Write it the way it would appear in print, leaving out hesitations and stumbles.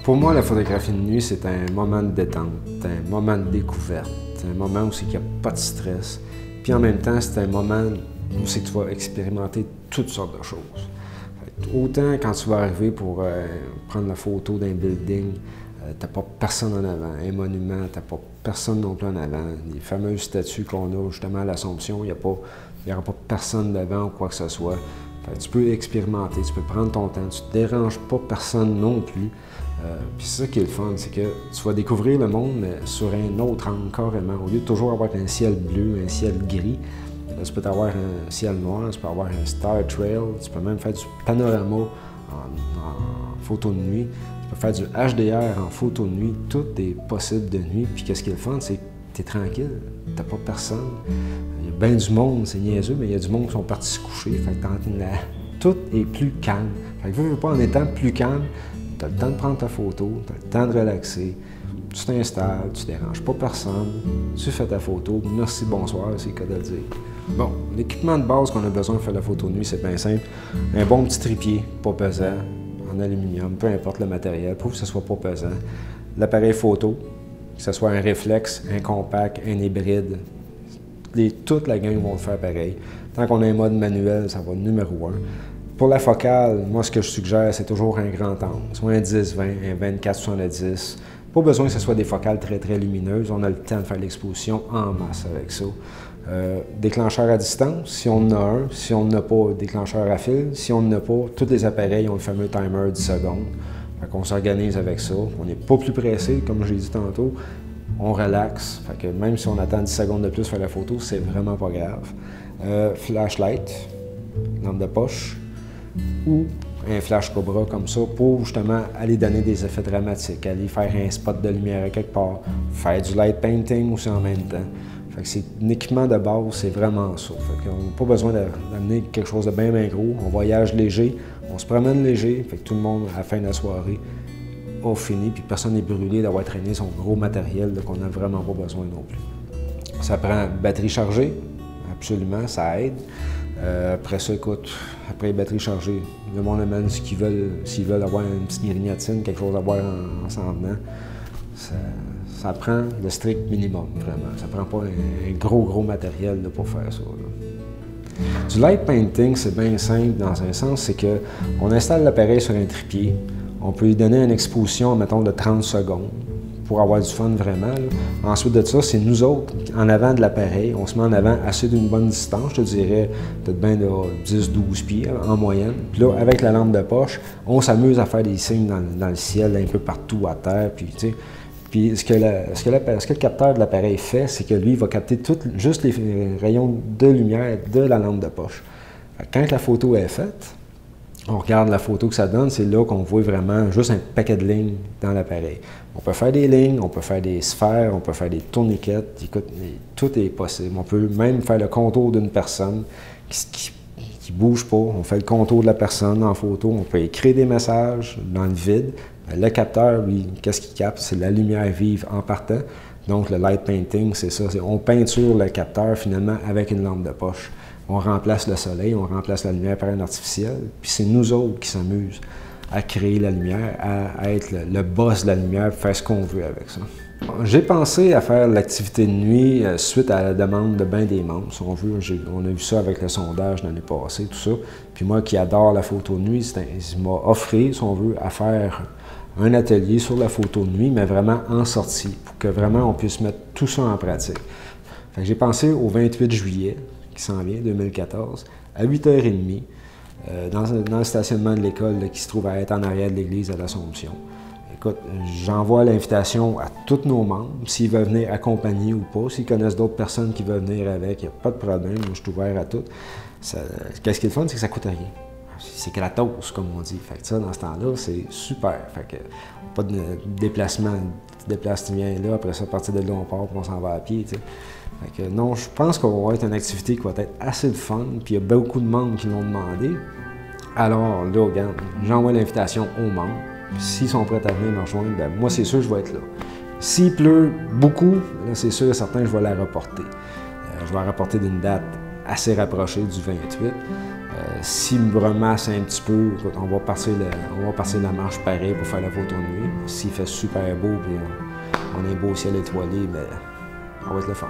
Pour moi, la photographie de nuit, c'est un moment de détente, un moment de découverte, c'est un moment où il n'y a pas de stress. Puis en même temps, c'est un moment où tu vas expérimenter toutes sortes de choses. Autant quand tu vas arriver pour prendre la photo d'un building, t'as pas personne en avant. Un monument, t'as pas personne non plus en avant. Les fameuses statues qu'on a justement à l'Assomption, il n'y aura pas personne devant ou quoi que ce soit. Tu peux expérimenter, tu peux prendre ton temps, tu ne te déranges pas personne non plus. Puis c'est ça qui est le fun, c'est que tu vas découvrir le monde mais sur un autre angle carrément. Au lieu de toujours avoir un ciel bleu, un ciel gris, là, tu peux avoir un ciel noir, tu peux avoir un star trail, tu peux même faire du panorama en photo de nuit, tu peux faire du HDR en photo de nuit, tout est possible de nuit. Puis qu'est-ce qui est le fun, c'est que tu es tranquille, t'as pas personne. Il y a bien du monde, c'est niaiseux, mais il y a du monde qui sont partis se coucher, fait que tout est plus calme. Fait que veux pas, en étant plus calme, tu as le temps de prendre ta photo, tu as le temps de relaxer, tu t'installes, tu ne déranges pas personne, tu fais ta photo, merci, bonsoir, c'est le cas de le dire. Bon, l'équipement de base qu'on a besoin pour faire la photo de nuit, c'est bien simple. Un bon petit trépied, pas pesant, en aluminium, peu importe le matériel, pour que ce soit pas pesant. L'appareil photo, que ce soit un réflexe, un compact, un hybride, toute la gang vont le faire pareil. Tant qu'on a un mode manuel, ça va numéro 1. Pour la focale, moi, ce que je suggère, c'est toujours un grand angle, soit un 10-20, un 24-70. Pas besoin que ce soit des focales très, très lumineuses. On a le temps de faire l'exposition en masse avec ça. Déclencheur à distance, si on en a un. Si on n'a pas, déclencheur à fil. Si on n'en a pas, tous les appareils ont le fameux timer 10 secondes. Fait qu'on s'organise avec ça. On n'est pas plus pressé, comme j'ai dit tantôt. On relaxe. Fait que même si on attend 10 secondes de plus pour faire la photo, c'est vraiment pas grave. Flashlight, lampe de poche, ou un flash Cobra comme ça pour justement aller donner des effets dramatiques, aller faire un spot de lumière à quelque part, faire du light painting aussi en même temps. Fait que c'est un équipement de base, c'est vraiment ça. Fait qu'on n'a pas besoin d'amener quelque chose de bien gros. On voyage léger, on se promène léger, fait que tout le monde, à la fin de la soirée, a fini, puis personne n'est brûlé d'avoir traîné son gros matériel qu'on n'a vraiment pas besoin non plus. Ça prend batterie chargée, absolument, ça aide. Après ça, écoute, après les batteries chargées, le monde amène ce qu'ils veulent. S'ils veulent avoir une petite grignotine, quelque chose à boire en s'en venant, ça prend le strict minimum, vraiment. Ça prend pas un gros matériel là, pour faire ça. Là. Du light painting, c'est bien simple dans un sens, c'est qu'on installe l'appareil sur un trépied, on peut lui donner une exposition, mettons, de 30 secondes. Pour avoir du fun vraiment. Là. Ensuite de ça, c'est nous autres, en avant de l'appareil, on se met en avant assez d'une bonne distance, je te dirais peut-être bien de 10-12 pieds en moyenne. Puis là, avec la lampe de poche, on s'amuse à faire des signes dans le ciel, un peu partout à terre. Puis, tu sais, puis ce que le capteur de l'appareil fait, c'est que lui, il va capter juste les rayons de lumière de la lampe de poche. Quand la photo est faite, on regarde la photo que ça donne, c'est là qu'on voit vraiment juste un paquet de lignes dans l'appareil. On peut faire des lignes, on peut faire des sphères, on peut faire des tourniquettes, écoute, tout est possible. On peut même faire le contour d'une personne qui ne bouge pas. On fait le contour de la personne en photo, on peut écrire des messages dans le vide. Le capteur, lui, qu'est-ce qu'il capte? C'est la lumière vive en partant. Donc le light painting, c'est ça. On peinture le capteur finalement avec une lampe de poche. On remplace le soleil, on remplace la lumière par un artificiel, puis c'est nous autres qui s'amusent à créer la lumière, à être le boss de la lumière, faire ce qu'on veut avec ça. J'ai pensé à faire l'activité de nuit suite à la demande de bien des membres, si on veut. On a vu ça avec le sondage l'année passée, tout ça. Puis moi qui adore la photo de nuit, il m'a offert, si on veut, à faire un atelier sur la photo de nuit, mais vraiment en sortie, pour que vraiment on puisse mettre tout ça en pratique. Fait que j'ai pensé au 28 juillet, qui s'en vient, 2014, à 8h30, dans le stationnement de l'école qui se trouve à être en arrière de l'église à l'Assomption. Écoute, j'envoie l'invitation à tous nos membres, s'ils veulent venir accompagner ou pas, s'ils connaissent d'autres personnes qui veulent venir avec, il n'y a pas de problème, moi je suis ouvert à tout. Qu'est-ce qui est le fun, c'est que ça ne coûte rien. C'est gratos, comme on dit. Fait que ça, dans ce temps-là, c'est super. Fait que pas de déplacement. Tu te déplaces, tu viens là, après ça, à partir de là, on part, puis on s'en va à pied, tu sais. Fait que non, je pense qu'on va être une activité qui va être assez de fun, puis il y a beaucoup de membres qui l'ont demandé. Alors là, regarde, j'envoie l'invitation aux membres. S'ils sont prêts à venir me rejoindre, bien, moi, c'est sûr, je vais être là. S'il pleut beaucoup, là, c'est sûr et certain que je vais la reporter. Je vais la reporter d'une date assez rapprochée du 28. S'il me ramasse un petit peu, écoute, on va passer la marche pareil pour faire la photo de nuit. S'il fait super beau et on a un beau ciel étoilé, bien, ça va être le fun.